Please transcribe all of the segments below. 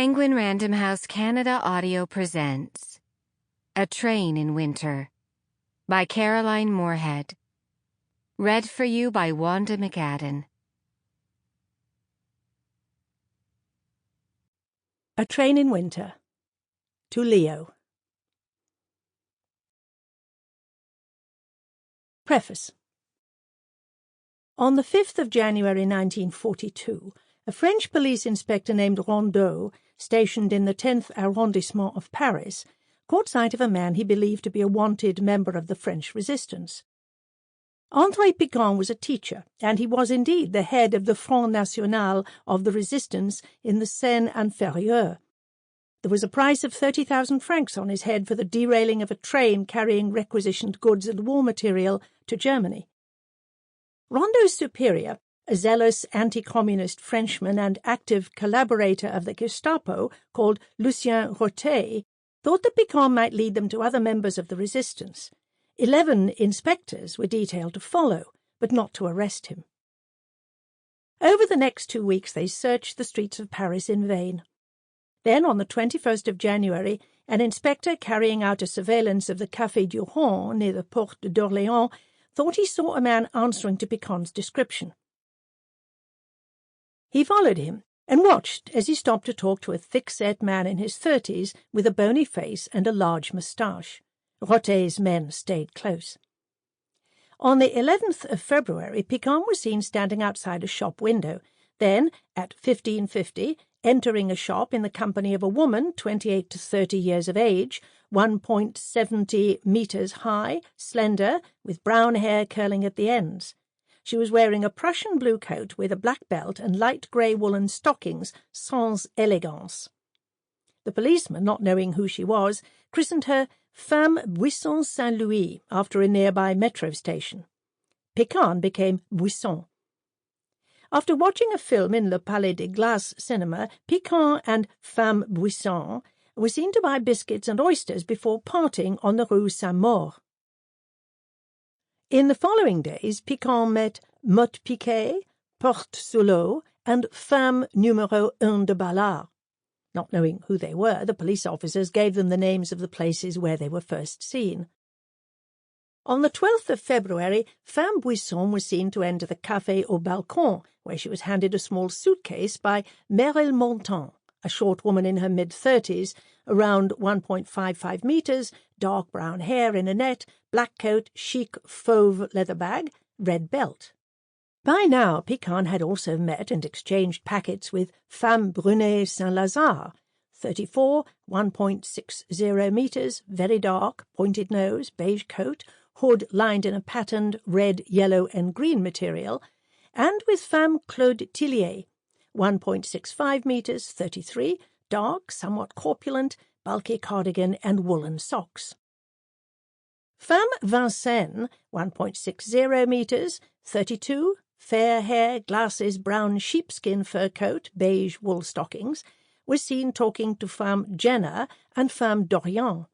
Penguin Random House Canada Audio presents A Train in Winter by Caroline Moorehead. Read for you by Wanda Mccaddon. A Train in Winter. To Leo. Preface. On the 5th of January 1942, a French police inspector named Rondeau, stationed in the 10th arrondissement of Paris, caught sight of a man he believed to be a wanted member of the French resistance. André Picquant was a teacher, and he was indeed the head of the Front National of the resistance in the Seine-Inférieure. There was a price of 30,000 francs on his head for the derailing of a train carrying requisitioned goods and war material to Germany. Rondeau's superior, a zealous anti-communist Frenchman and active collaborator of the Gestapo called Lucien Rotet, thought that Picquant might lead them to other members of the resistance. 11 inspectors were detailed to follow, but not to arrest him. Over the next 2 weeks they searched the streets of Paris in vain. Then, on the 21st of January, an inspector carrying out a surveillance of the Café du Rhône near the Porte d'Orléans thought he saw a man answering to Picquant's description. He followed him and watched as he stopped to talk to a thick-set man in his 30s with a bony face and a large moustache. Rotet's men stayed close. On the 11th of February, Picquant was seen standing outside a shop window. Then, at 15:50, entering a shop in the company of a woman 28 to 30 years of age, 1.70 meters high, slender, with brown hair curling at the ends. She was wearing a Prussian blue coat with a black belt and light grey woolen stockings, sans élégance. The policeman, not knowing who she was, christened her Femme Buisson Saint-Louis after a nearby metro station. Picquant became Buisson. After watching a film in Le Palais des Glaces cinema, Picquant and Femme Buisson were seen to buy biscuits and oysters before parting on the Rue Saint-Maur. In the following days, Picquant met Motte Piquet, Porte Soulot, and Femme numéro 1 de Ballard. Not knowing who they were, the police officers gave them the names of the places where they were first seen. On the 12th of February, Femme Buisson was seen to enter the Café au Balcon, where she was handed a small suitcase by Meryl Montant, a short woman in her mid-30s, around 1.55 meters, dark brown hair in a net, black coat, chic fauve leather bag, red belt. By now, Picquant had also met and exchanged packets with Femme Brunet Saint-Lazare, 34, 1.60 meters, very dark, pointed nose, beige coat, hood lined in a patterned red, yellow and green material, and with Femme Claude Tillier, 1.65 meters, 33, dark, somewhat corpulent, bulky cardigan and woolen socks. Femme Vincennes, 1.60 meters, 32, fair hair, glasses, brown sheepskin fur coat, beige wool stockings, was seen talking to Femme Jenner and Femme Dorian.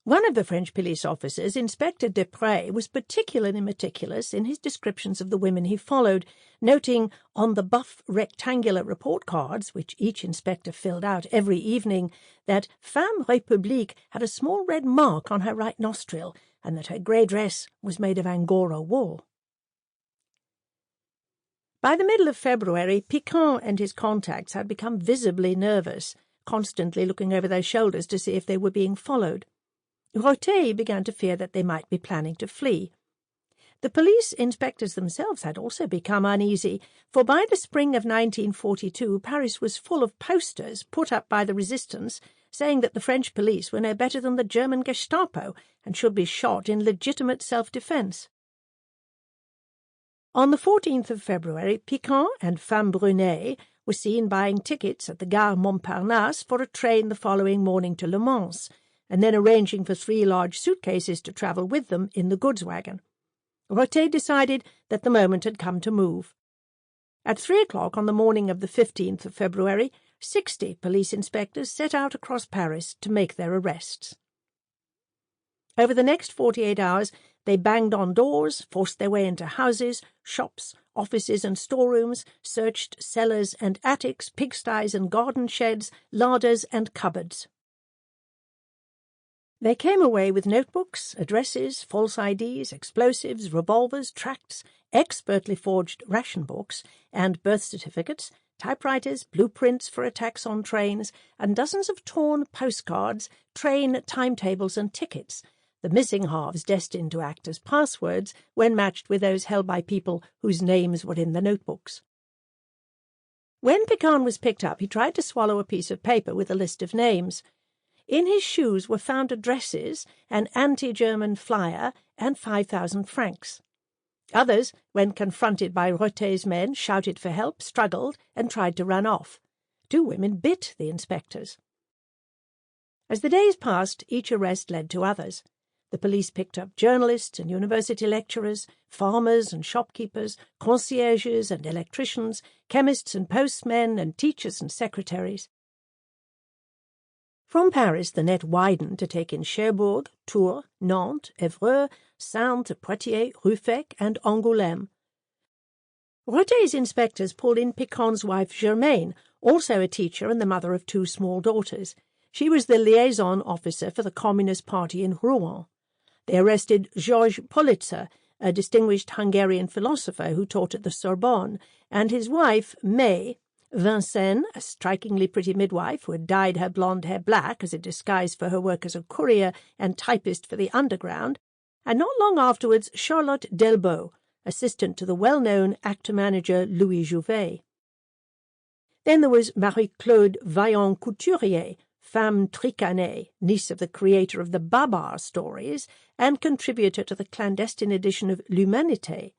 One of the French police officers, Inspector Desprez, was particularly meticulous in his descriptions of the women he followed, noting on the buff rectangular report cards, which each inspector filled out every evening, that Femme République had a small red mark on her right nostril, and that her grey dress was made of Angora wool. By the middle of February, Picquant and his contacts had become visibly nervous, constantly looking over their shoulders to see if they were being followed. Rotet began to fear that they might be planning to flee. The police inspectors themselves had also become uneasy, for by the spring of 1942 Paris was full of posters put up by the resistance saying that the French police were no better than the German Gestapo and should be shot in legitimate self-defence. On the 14th of February, Picquant and Femme Brunet were seen buying tickets at the Gare Montparnasse for a train the following morning to Le Mans, and then arranging for 3 large suitcases to travel with them in the goods wagon. Rotet decided that the moment had come to move. At 3 o'clock on the morning of the 15th of February, 60 police inspectors set out across Paris to make their arrests. Over the next 48 hours, they banged on doors, forced their way into houses, shops, offices and storerooms, searched cellars and attics, pigsties and garden sheds, larders and cupboards. They came away with notebooks, addresses, false IDs, explosives, revolvers, tracts, expertly forged ration books, and birth certificates, typewriters, blueprints for attacks on trains, and dozens of torn postcards, train timetables and tickets, the missing halves destined to act as passwords when matched with those held by people whose names were in the notebooks. When Mccaddon was picked up, he tried to swallow a piece of paper with a list of names. In his shoes were found addresses, an anti-German flyer, and 5,000 francs. Others, when confronted by Rothe's men, shouted for help, struggled, and tried to run off. 2 women bit the inspectors. As the days passed, each arrest led to others. The police picked up journalists and university lecturers, farmers and shopkeepers, concierges and electricians, chemists and postmen, and teachers and secretaries. From Paris the net widened to take in Cherbourg, Tours, Nantes, Évreux, Saintes, Poitiers, Ruffec, and Angoulême. Rothe's inspectors pulled in Mccaddon's wife Germaine, also a teacher and the mother of 2 small daughters. She was the liaison officer for the Communist Party in Rouen. They arrested Georges Politzer, a distinguished Hungarian philosopher who taught at the Sorbonne, and his wife, May, Vincennes, a strikingly pretty midwife who had dyed her blonde hair black as a disguise for her work as a courier and typist for the Underground, and not long afterwards Charlotte Delbo, assistant to the well-known actor-manager Louis Jouvet. Then there was Marie-Claude Vaillant-Couturier, femme tricanée, niece of the creator of the Babar stories and contributor to the clandestine edition of L'Humanité,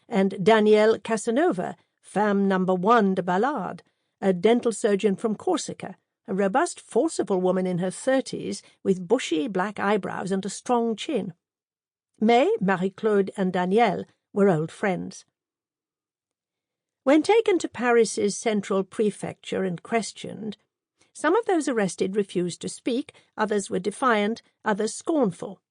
and Danielle Casanova, femme number 1 de Ballade, a dental surgeon from Corsica, a robust, forcible woman in her 30s with bushy black eyebrows and a strong chin. May, Marie-Claude, and Danielle were old friends. When taken to Paris's central prefecture and questioned, some of those arrested refused to speak, others were defiant, others scornful.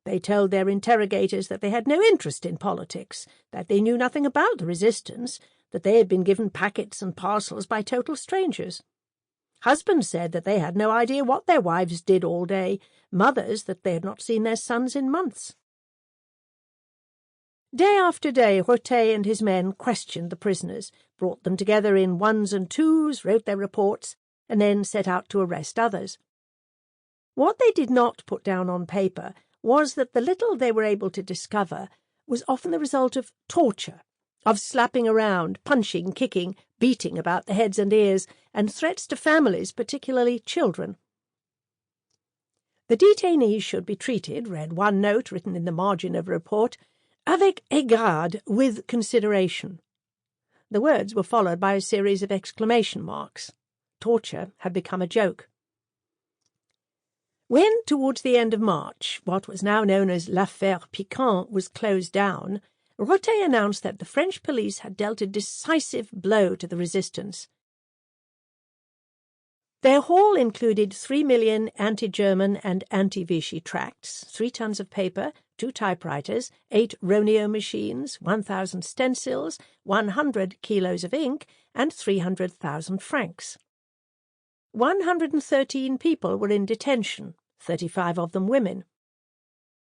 They told their interrogators that they had no interest in politics, that they knew nothing about the resistance, that they had been given packets and parcels by total strangers. Husbands said that they had no idea what their wives did all day, mothers that they had not seen their sons in months. Day after day, Rothe and his men questioned the prisoners, brought them together in 1s and 2s, wrote their reports, and then set out to arrest others. What they did not put down on paper was that the little they were able to discover was often the result of torture, of slapping around, punching, kicking, beating about the heads and ears, and threats to families, particularly children. The detainees should be treated, read one note written in the margin of a report, avec égard, with consideration. The words were followed by a series of exclamation marks. Torture had become a joke. When, towards the end of March, what was now known as l'affaire Piquant was closed down, Rothe announced that the French police had dealt a decisive blow to the resistance. Their haul included 3 million anti-German and anti-Vichy tracts, 3 tons of paper, 2 typewriters, 8 Roneo machines, 1,000 stencils, 100 kilos of ink, and 300,000 francs. 113 people were in detention, 35 of them women.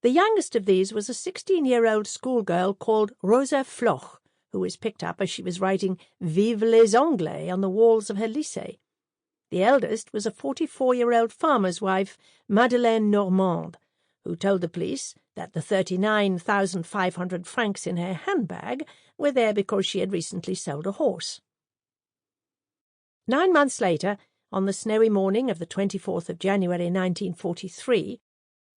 The youngest of these was a 16-year-old schoolgirl called Rosa Floch, who was picked up as she was writing Vive les Anglais on the walls of her lycée. The eldest was a 44-year-old farmer's wife, Madeleine Normande, who told the police that the 39,500 francs in her handbag were there because she had recently sold a horse. 9 months later, on the snowy morning of the 24th of January 1943,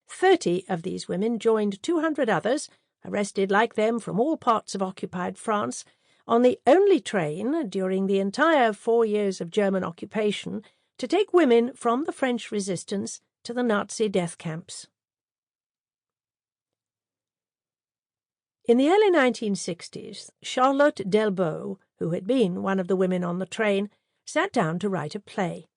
30 of these women joined 200 others, arrested like them from all parts of occupied France, on the only train during the entire 4 years of German occupation to take women from the French resistance to the Nazi death camps. In the early 1960s, Charlotte Delbo, who had been one of the women on the train, sat down to write a play.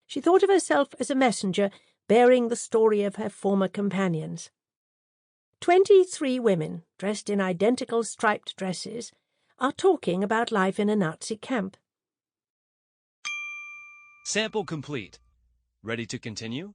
She thought of herself as a messenger bearing the story of her former companions. 23 women, dressed in identical striped dresses, are talking about life in a Nazi camp. Sample complete. Ready to continue?